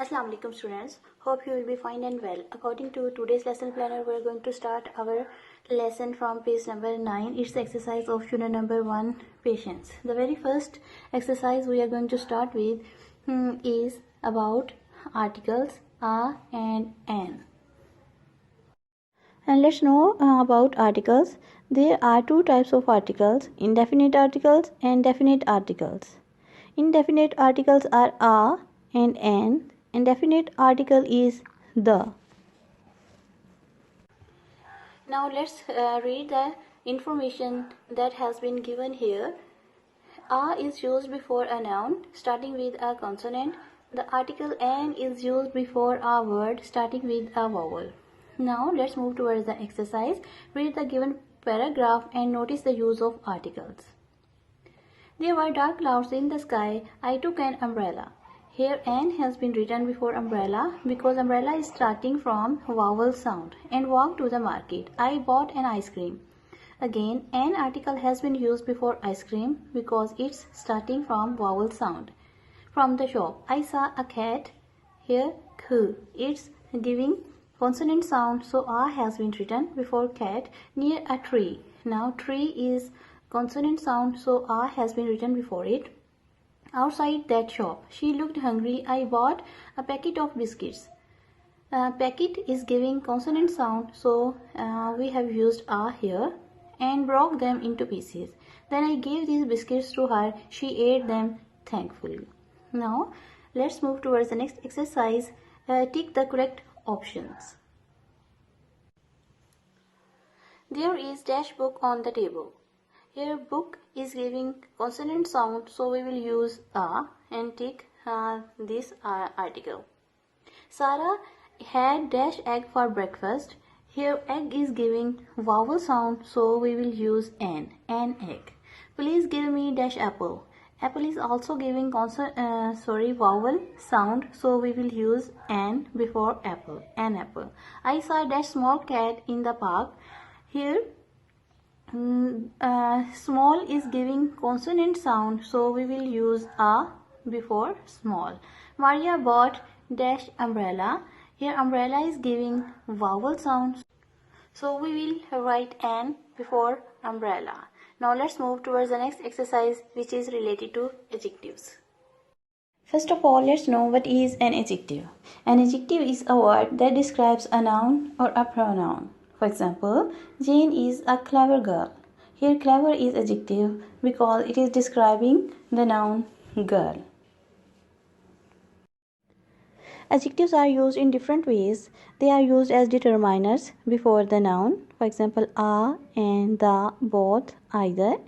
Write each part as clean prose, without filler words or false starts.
Assalamu alaikum students. Hope you will be fine and well. According to today's lesson planner, we are going to start our lesson from page number 9. It's the exercise of unit number 1, patience. The very first exercise we are going to start with is about articles a and an. And let's know about articles. There are two types of articles, indefinite articles and definite articles. Indefinite articles are a and an. Indefinite article is the. Now let's read the information that has been given here. A is used before a noun starting with a consonant. The article an is used before a word starting with a vowel. Now let's move towards the exercise. Read the given paragraph and notice the use of articles. There were dark clouds in the sky. I took an umbrella. Here an has been written before umbrella because umbrella is starting from vowel sound and walked to the market. I bought an ice cream. Again, an article has been used before ice cream because it's starting from vowel sound. From the shop, I saw a cat. Here, k. It's giving consonant sound, so a has been written before cat. Near a tree. Now tree is consonant sound, so a has been written before it. Outside that shop, she looked hungry. I bought a packet of biscuits. Packet is giving consonant sound, so we have used a here and broke them into pieces. Then I gave these biscuits to her. She ate them thankfully. Now let's move towards the next exercise. Tick the correct options. There is dash book on the table. Here book is giving consonant sound, so we will use a and tick this article. Sarah had dash egg for breakfast. Here egg is giving vowel sound, so we will use an egg. Please give me dash apple. Apple is also giving vowel sound, so we will use an before apple, an apple. I saw dash small cat in the park. Here small is giving consonant sound, so we will use a before small. Maria bought dash umbrella. Here umbrella is giving vowel sound, so we will write an before umbrella. Now let's move towards the next exercise, which is related to adjectives. First of all, let's know what is an adjective. An adjective is a word that describes a noun or a pronoun. For example, Jane is a clever girl. Here clever is adjective because it is describing the noun girl. Adjectives are used in different ways. They are used as determiners before the noun. For example, a and the, both, either.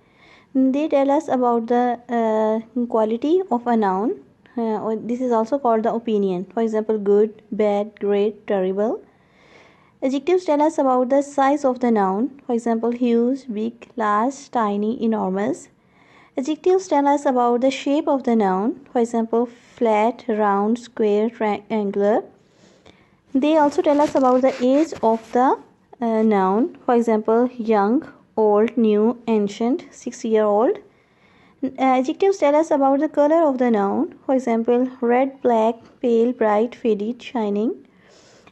They tell us about the quality of a noun. This is also called the opinion. For example, good, bad, great, terrible. Adjectives tell us about the size of the noun. For example, huge, big, large, tiny, enormous. Adjectives tell us about the shape of the noun. For example, flat, round, square, triangular. They also tell us about the age of the noun. For example, young, old, new, ancient, 6-year-old. Adjectives tell us about the color of the noun. For example, red, black, pale, bright, faded, shining.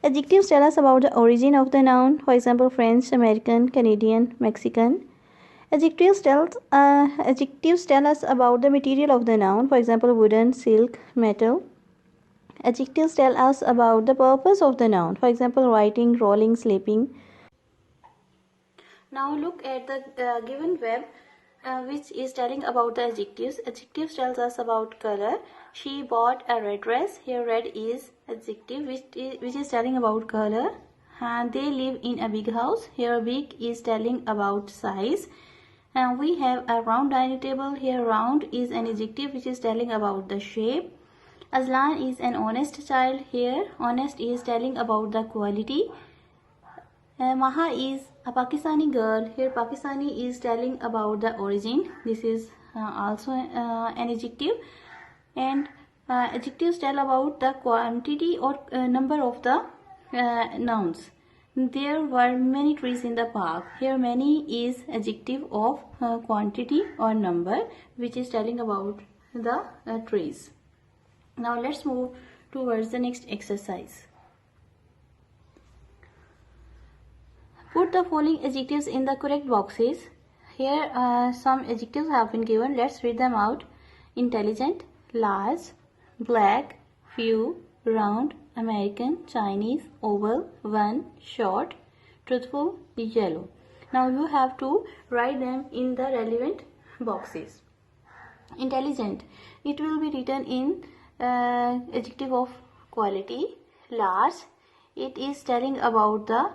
Adjectives tell us about the origin of the noun. For example, French, American, Canadian, Mexican. Adjectives tell us about the material of the noun. For example, wooden, silk, metal. Adjectives tell us about the purpose of the noun. For example, writing, rolling, sleeping. Now look at the given verb which is telling about the adjectives. Adjectives tells us about color. She bought a red dress. Here red is adjective which is telling about color. And they live in a big house. Here big is telling about size. And we have a round dining table. Here round is an adjective which is telling about the shape. Azlan is an honest child. Here honest is telling about the quality. Maha is a Pakistani girl. Here Pakistani is telling about the origin. This is also an adjective. And adjectives tell about the quantity or number of the nouns. There were many trees in the park. Here many is adjective of quantity or number, which is telling about the trees. Now let's move towards the next exercise. Put the following adjectives in the correct boxes. Here some adjectives have been given. Let's read them out. Intelligent, large, black, few, round, American, Chinese, oval, one, short, truthful, yellow. Now you have to write them in the relevant boxes. Intelligent, it will be written in adjective of quality. Large, it is telling about the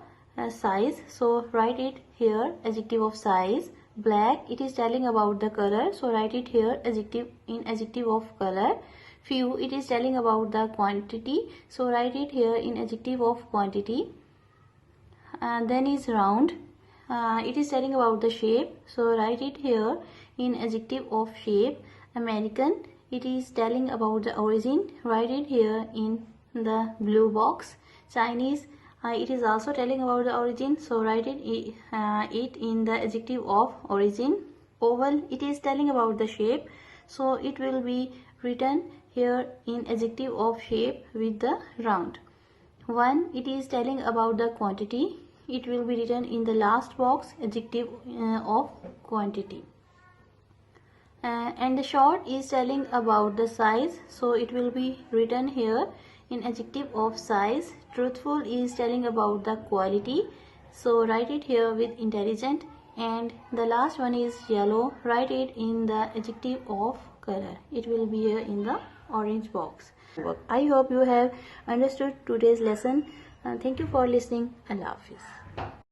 size, so write it here, adjective of size. Black, it is telling about the color, so write it here, adjective in adjective of color. Few, it is telling about the quantity, so write it here in adjective of quantity. Then is round, it is telling about the shape, so write it here in adjective of shape. American, it is telling about the origin, write it here in the blue box. Chinese, it is also telling about the origin, so write it in the adjective of origin. Oval, it is telling about the shape, so it will be written here in adjective of shape with the round. One, it is telling about the quantity, it will be written in the last box, adjective of quantity. And the short is telling about the size, so it will be written here in adjective of size. Truthful is telling about the quality, so write it here with intelligent. And the last one is yellow, write it in the adjective of color, it will be here in the orange box. I hope you have understood today's lesson. Thank you for listening. Allah Hafiz.